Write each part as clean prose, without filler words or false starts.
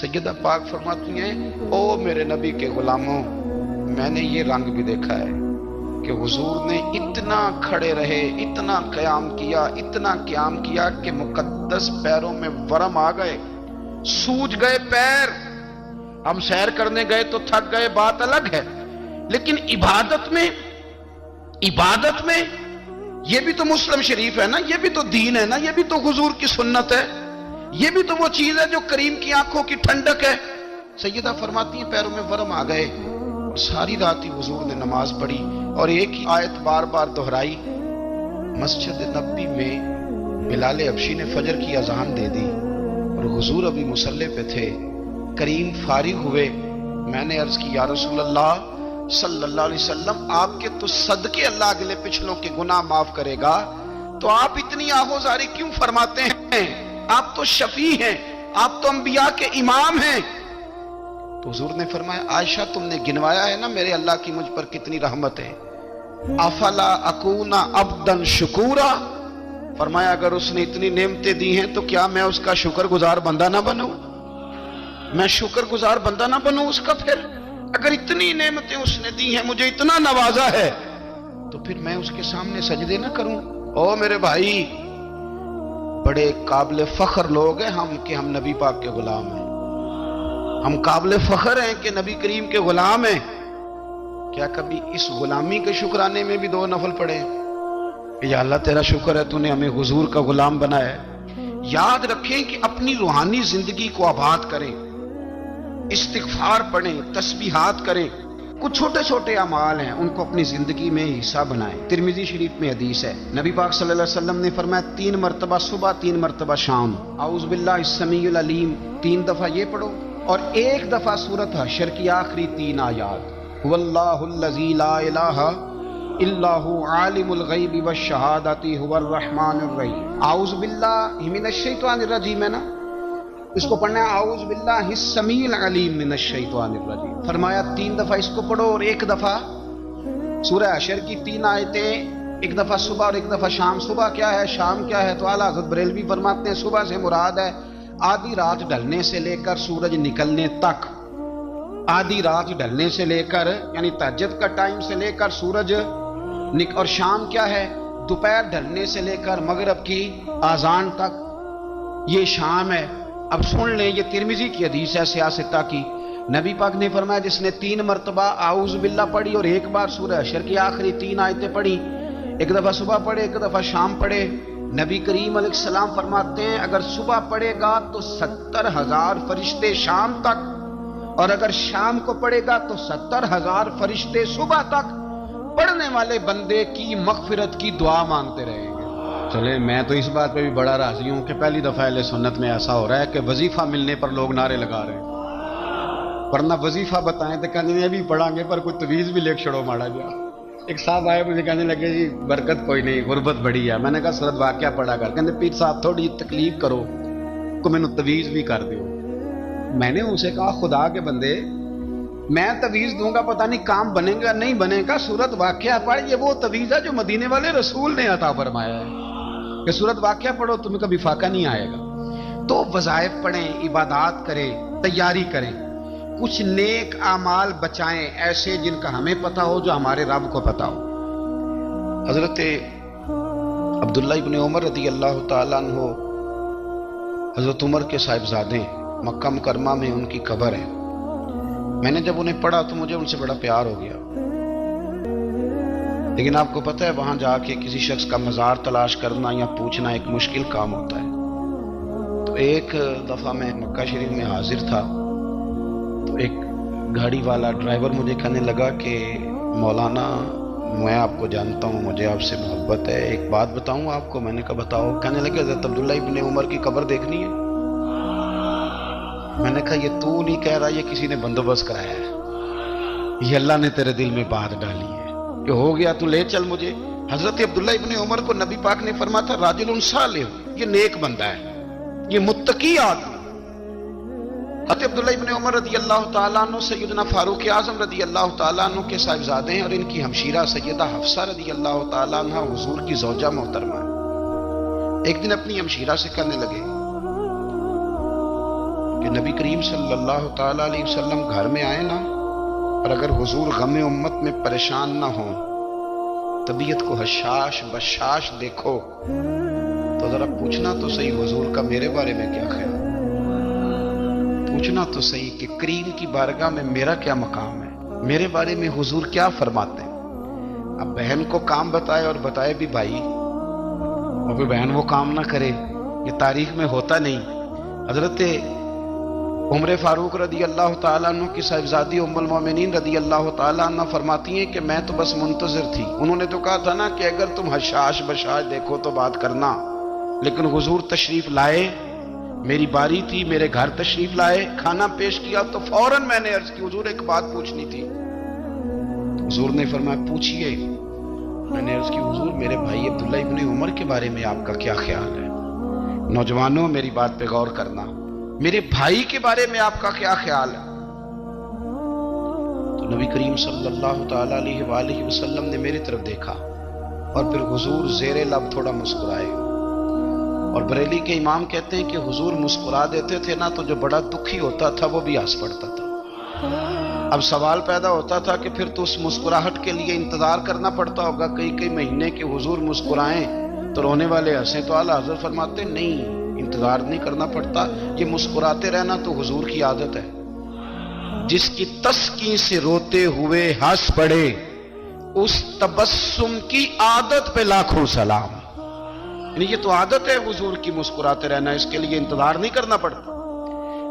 सैयदा पाक फरमाती हैं, ओ मेरे नबी के गुलामों, मैंने ये रंग भी देखा है कि हुजूर ने इतना खड़े रहे, इतना क़याम किया, इतना क़याम किया कि मुकद्दस पैरों में वरम आ गए, सूज गए पैर। हम सैर करने गए तो थक गए, बात अलग है, लेकिन इबादत में ये भी तो मुस्लिम शरीफ है ना, ये भी तो दीन है ना, ये भी तो हुजूर की सुन्नत है, ये भी तो वो चीज है जो करीम की आंखों की ठंडक है। सैयदा फरमाती हैं पैरों में वरम आ गए, और सारी रात ही हुजूर ने नमाज पढ़ी और एक ही आयत बार बार दोहराई। मस्जिद नबी में बिलाल हबशी ने फजर की अजान दे दी और हुजूर अभी मुसल्ले पे थे। करीम फारिग हुए, मैंने अर्ज की, या रसूल अल्लाह सल्लल्लाहु अलैहि वसल्लम, आपके तो सदके अल्लाह अगले पिछलों के गुनाह माफ करेगा, तो आप इतनी आहोजारी क्यों फरमाते हैं? आप तो शफी हैं, आप तो अंबिया के इमाम हैं। तो हुजूर ने फरमाया, आयशा तुमने गिनवाया है ना मेरे अल्लाह की मुझ पर कितनी रहमत है। अफला अकूना अब्दन शुकूरा, फरमाया अगर उसने इतनी नेमतें दी हैं तो क्या मैं उसका शुक्रगुजार बंदा ना बनूं? मैं शुक्रगुजार बंदा ना बनूं उसका? फिर अगर इतनी नेमतें उसने दी हैं, मुझे इतना नवाजा है, तो फिर मैं उसके सामने सजदे ना करूं? ओ मेरे भाई, बड़े काबिल फख्र लोग हैं हम कि हम नबी पाक के गुलाम हैं। हम काबिल फख्र हैं कि नबी करीम के गुलाम हैं। क्या कभी इस गुलामी के शुक्राने में भी दो नफल पढ़े? या अल्लाह तेरा शुक्र है तूने हमें हुजूर का गुलाम बनाया है। याद रखें कि अपनी रूहानी जिंदगी को आबाद करें, इस्तिगफार पढ़ें, तस्बीहात करें। कुछ छोटे छोटे अमाल हैं, उनको अपनी जिंदगी में हिस्सा बनाएं। तिरमिजी शरीफ में हदीस है, नबी पाक सल्लल्लाहु अलैहि वसल्लम ने फरमाया 3 मरतबा सुबह, 3 मरतबा शाम आऊज़ बिल्लाहिस समीउल अलीम 3 दफा ये पढ़ो, और 1 दफा सूरत हशर की आखिरी 3 आयात, हुवल्लाहुल्लज़ी ला इलाहा इल्लाहु आलिमुल गैबि वश्शहादति हुवर रहमानुर रहीम। आऊज़ बिल्लाहि मिनश शैतानिर रजीम है ना, इसको पढ़ना है आऊज़ बिल्लाहिस समीउल अलीम मिनश शैतानिर रजीम। फरमाया 3 दफा इसको पढ़ो और 1 दफा सूरह हशर की 3 आयतें, 1 दफा सुबह और 1 दफा शाम। सुबह क्या है, शाम क्या है? तो आला हज़रत बरेलवी फरमाते हैं सुबह से मुराद है आधी रात ढलने से लेकर सूरज निकलने तक। आधी रात ढलने से लेकर यानी तहज्जुद का टाइम से लेकर सूरज और शाम क्या है, दोपहर ढलने से लेकर मगरिब की आजान तक, ये शाम है। अब सुन लें, ये तिरमिजी की हदीस है सियासता की। नबी पाक ने फरमाया जिसने 3 मरतबा आऊज़ बिल्लाह पढ़ी और 1 बार सूरह हशर की आखिरी 3 आयतें पढ़ी, 1 दफा सुबह पढ़े, 1 दफा शाम पढ़े, नबी करीम अलैहिस्सलाम फरमाते हैं अगर सुबह पढ़ेगा तो 70,000 फरिश्ते शाम तक, और अगर शाम को पढ़ेगा तो 70,000 फरिश्ते सुबह तक पढ़ने वाले बंदे की मगफिरत की दुआ मांगते रहेंगे। चले, मैं तो इस बात पे भी बड़ा राजी हूं कि पहली दफा अहले सुन्नत में ऐसा हो रहा है कि वजीफा मिलने पर लोग नारे लगा रहे हैं, वरना वजीफा बताएं तो कहने भी पढ़ांगे पर कोई तवीज भी लेके छड़ो माड़ा गया। एक साहब आए, मुझे कहने लगे जी बरकत कोई नहीं, गुरबत बड़ी है। मैंने कहा सूरत वाक़या पढ़ा कर। कहते पीर साहब थोड़ी तकलीफ करो को मैंने तवीज भी कर दो। मैंने उनसे कहा खुदा के बंदे, मैं तवीज दूंगा पता नहीं काम बनेगा नहीं बनेगा, सूरत वाक़या पढ़। ये वो तवीज है जो मदीने वाले रसूल ने अता फरमाया है कि सूरत वाक़या पढ़ो तुम्हें कभी फाका नहीं आएगा। तो वज़ाइफ पढ़ें, इबादात करें, तैयारी करें, कुछ नेक आमाल बचाएं ऐसे जिनका हमें पता हो, जो हमारे रब को पता हो। हजरत अब्दुल्ला इब्न उमर रदी अल्लाह ताला अन्हु, हजरत उमर के साहिबजादे, मक्का मुकरमा में उनकी कब्र है। मैंने जब उन्हें पढ़ा तो मुझे उनसे बड़ा प्यार हो गया, लेकिन आपको पता है वहां जाके किसी शख्स का मजार तलाश करना या पूछना एक मुश्किल काम होता है। तो एक दफा मैं मक्का शरीफ में हाजिर था, तो एक गाड़ी वाला ड्राइवर मुझे कहने लगा कि मौलाना मैं आपको जानता हूँ, मुझे आपसे मोहब्बत है, एक बात बताऊँ आपको। मैंने कहा बताओ। कहने लगे हज़रत अब्दुल्ला इब्न उमर की कब्र देखनी है। मैंने कहा ये तू नहीं कह रहा, ये किसी ने बंदोबस्त कराया है, ये अल्लाह ने तेरे दिल में बात डाली है कि हो गया तू ले चल मुझे। हजरत अब्दुल्ला इब्न उमर को नबी पाक ने फरमाया था राजुलुन सालिह, ये नेक बंदा है, ये मुत्तकी आदमी। हजरत अब्दुल्ला इब्न उमर रदी अल्लाह ताला अन्हु सैयदना फारूक आज़म रदी अल्लाह ताला अन्हु के साहिबजादे हैं, और इनकी हमशीरा सैयदा हफ्सा रदी अल्लाह ताला अन्हा हुजूर की ज़ौजा मोहतरमा है। एक दिन अपनी हमशीरा से कहने लगे کہ نبی کریم صلی اللہ تعالیٰ علیہ وسلم گھر میں آئے نا، اور اگر حضور غم امت میں پریشان نہ ہوں، طبیعت کو حشاش بشاش دیکھو، تو ذرا پوچھنا تو صحیح حضور کا میرے بارے میں کیا خیال، پوچھنا تو صحیح کہ کریم کی بارگاہ میں میرا کیا مقام ہے، میرے بارے میں حضور کیا فرماتے ہیں۔ اب بہن کو کام بتائے، اور بتائے بھی بھائی، اور پھر بہن وہ کام نہ کرے، یہ تاریخ میں ہوتا نہیں۔ حضرت عمر فاروق رضی اللہ تعالیٰ عنہ کی صاحبزادی ام المومنین رضی اللہ تعالیٰ عنہ فرماتی ہیں کہ میں تو بس منتظر تھی، انہوں نے تو کہا تھا نا کہ اگر تم حشاش بشاش دیکھو تو بات کرنا، لیکن حضور تشریف لائے، میری باری تھی، میرے گھر تشریف لائے، کھانا پیش کیا تو فوراً میں نے عرض کی حضور ایک بات پوچھنی تھی۔ حضور نے فرمایا پوچھئے۔ میں نے عرض کی حضور میرے بھائی عبداللہ ابن عمر کے بارے میں آپ کا کیا خیال ہے؟ نوجوانوں میری بات پہ غور کرنا، میرے بھائی کے بارے میں آپ کا کیا خیال ہے؟ تو نبی کریم صلی اللہ تعالیٰ علیہ وآلہ وسلم نے میری طرف دیکھا، اور پھر حضور زیر لب تھوڑا مسکرائے، اور بریلی کے امام کہتے ہیں کہ حضور مسکرا دیتے تھے نا تو جو بڑا دکھی ہوتا تھا وہ بھی ہنس پڑتا تھا۔ اب سوال پیدا ہوتا تھا کہ پھر تو اس مسکراہٹ کے لیے انتظار کرنا پڑتا ہوگا کئی مہینے کہ حضور مسکرائیں تو رونے والے ہنسیں، تو اعلیٰ حضرت فرماتے نہیں، انتظار نہیں کرنا پڑتا، یہ مسکراتے رہنا تو حضور کی عادت ہے۔ جس کی تسکین سے روتے ہوئے ہنس پڑے، اس تبسم کی عادت پہ لاکھوں سلام۔ یعنی یہ تو عادت ہے حضور کی مسکراتے رہنا، اس کے لیے انتظار نہیں کرنا پڑتا۔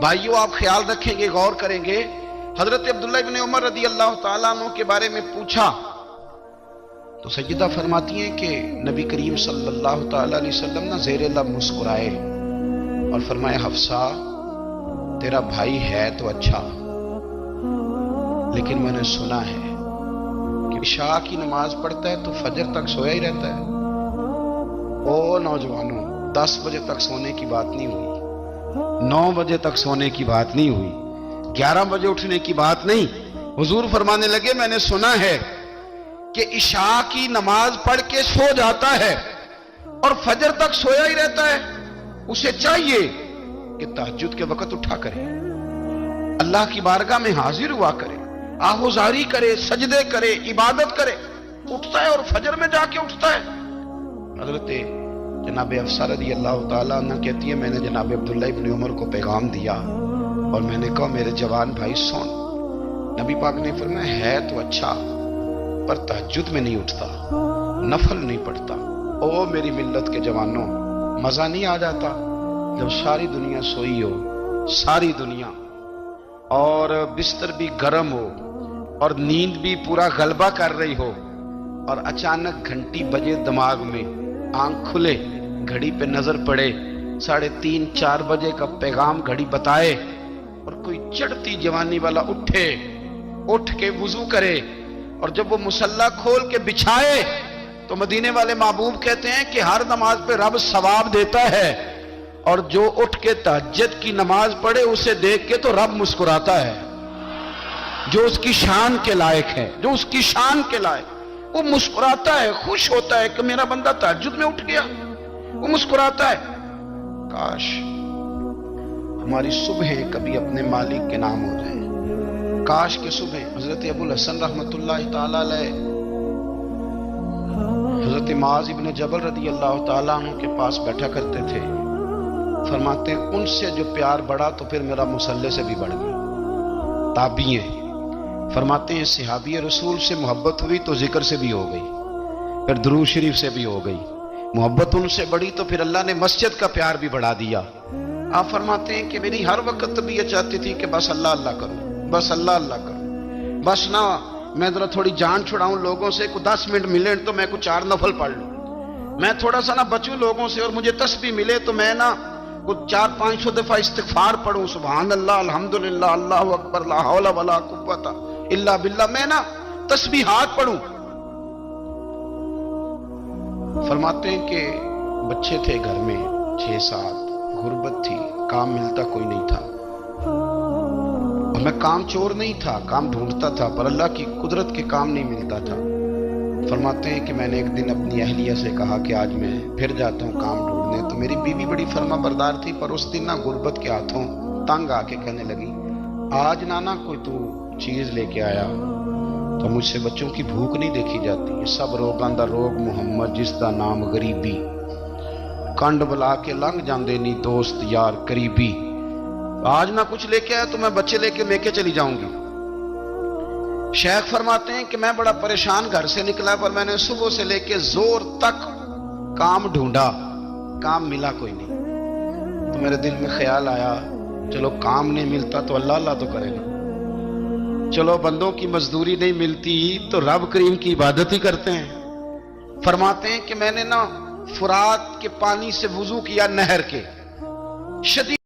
بھائیو آپ خیال رکھیں گے، غور کریں گے، حضرت عبداللہ ابن عمر رضی اللہ تعالیٰ عنہ کے بارے میں پوچھا تو سیدہ فرماتی ہیں کہ نبی کریم صلی اللہ تعالیٰ علیہ وسلم نہ زیر لب مسکرائے اور فرمایا حفصہ تیرا بھائی ہے تو اچھا، لیکن میں نے سنا ہے کہ عشاء کی نماز پڑھتا ہے تو فجر تک سویا ہی رہتا ہے۔ او نوجوانوں، 10 بجے تک سونے کی بات نہیں ہوئی، 9 بجے تک سونے کی بات نہیں ہوئی، 11 بجے اٹھنے کی بات نہیں۔ حضور فرمانے لگے میں نے سنا ہے کہ عشاء کی نماز پڑھ کے سو جاتا ہے اور فجر تک سویا ہی رہتا ہے، اسے چاہیے کہ تہجد کے وقت اٹھا کرے، اللہ کی بارگاہ میں حاضر ہوا کرے، آہوزاری کرے، سجدے کرے، عبادت کرے، اٹھتا ہے اور فجر میں جا کے اٹھتا ہے۔ حضرت جناب حفصہ رضی اللہ تعالیٰ عنہ کہتی ہے میں نے جناب عبداللہ ابن عمر کو پیغام دیا اور میں نے کہا میرے جوان بھائی سن، نبی پاک نے فرمایا ہے تو اچھا پر تہجد میں نہیں اٹھتا، نفل نہیں پڑھتا۔ او میری ملت کے جوانوں، مزہ نہیں آ جاتا جب ساری دنیا سوئی ہو، ساری دنیا، اور بستر بھی گرم ہو اور نیند بھی پورا غلبہ کر رہی ہو، اور اچانک گھنٹی بجے دماغ میں، آنکھ کھلے، گھڑی پہ نظر پڑے، 3:30 4 بجے کا پیغام گھڑی بتائے، اور کوئی چڑھتی جوانی والا اٹھ کے وضو کرے، اور جب وہ مصلی کھول کے بچھائے تو مدینے والے محبوب کہتے ہیں کہ ہر نماز پہ رب ثواب دیتا ہے، اور جو اٹھ کے تہجد کی نماز پڑھے اسے دیکھ کے تو رب مسکراتا ہے، جو اس کی شان کے لائق ہے، جو اس کی شان کے لائق، وہ مسکراتا ہے، خوش ہوتا ہے کہ میرا بندہ تہجد میں اٹھ گیا، وہ مسکراتا ہے۔ کاش ہماری صبحیں کبھی اپنے مالک کے نام ہو جائیں، کاش کہ صبح حضرت ابو الحسن رحمت اللہ تعالیٰ علیہ حضرت معاذ ابن جبل رضی اللہ تعالیٰ عنہ کے پاس بیٹھا کرتے تھے، فرماتے ہیں ان سے جو پیار بڑھا تو پھر میرا مصلی سے بھی بڑھ گیا۔ تابعی ہیں، فرماتے ہیں صحابی رسول سے محبت ہوئی تو ذکر سے بھی ہو گئی، پھر درود شریف سے بھی ہو گئی، محبت ان سے بڑھی تو پھر اللہ نے مسجد کا پیار بھی بڑھا دیا۔ آپ فرماتے ہیں کہ میری ہر وقت طبیعت چاہتی تھی کہ بس اللہ اللہ کروں، بس اللہ اللہ کروں، بس نہ میں ذرا تھوڑی جان چھڑاؤں لوگوں سے، کو 10 منٹ ملے تو میں کو 4 نفل پڑھ لوں، میں تھوڑا سا نہ بچوں لوگوں سے، اور مجھے تسبیح ملے تو میں نہ 400-500 دفعہ استغفار پڑھوں، سبحان اللہ، الحمدللہ، اللہ اکبر، لا حول ولا قوت الا باللہ، میں نہ تسبیحات پڑھوں۔ فرماتے ہیں کہ بچے تھے گھر میں 6-7، غربت تھی، کام ملتا کوئی نہیں تھا، اور میں کام چور نہیں تھا، کام ڈھونڈتا تھا، پر اللہ کی قدرت کے کام نہیں ملتا تھا۔ فرماتے ہیں کہ میں نے ایک دن اپنی اہلیہ سے کہا کہ آج میں پھر جاتا ہوں کام ڈھونڈنے، تو میری بیوی بڑی فرما بردار تھی، پر اس دن نہ غربت کے ہاتھوں तंग आके कहने लगी, आज नाना कोई तू चीज लेके आया तो मुझसे बच्चों की भूख नहीं देखी जाती। सब रोगां दा रोग मुहम्मद, जिसदा नाम गरीबी, कंड बुला के लंघ जाते नहीं दोस्त यार करीबी। आज ना कुछ लेके आया तो मैं बच्चे लेके मेके चली जाऊंगी। शेख फरमाते हैं कि मैं बड़ा परेशान घर से निकला, पर मैंने सुबह से लेके जोर तक काम ढूंढा, काम मिला कोई नहीं। तो मेरे दिल में ख्याल आया, चलो काम नहीं मिलता तो अल्लाह अल्लाह तो करेगा, चलो बंदों की मजदूरी नहीं मिलती तो रब करीम की इबादत ही करते हैं। फरमाते हैं कि मैंने ना फुरात के पानी से वुजू किया, नहर के, शदीद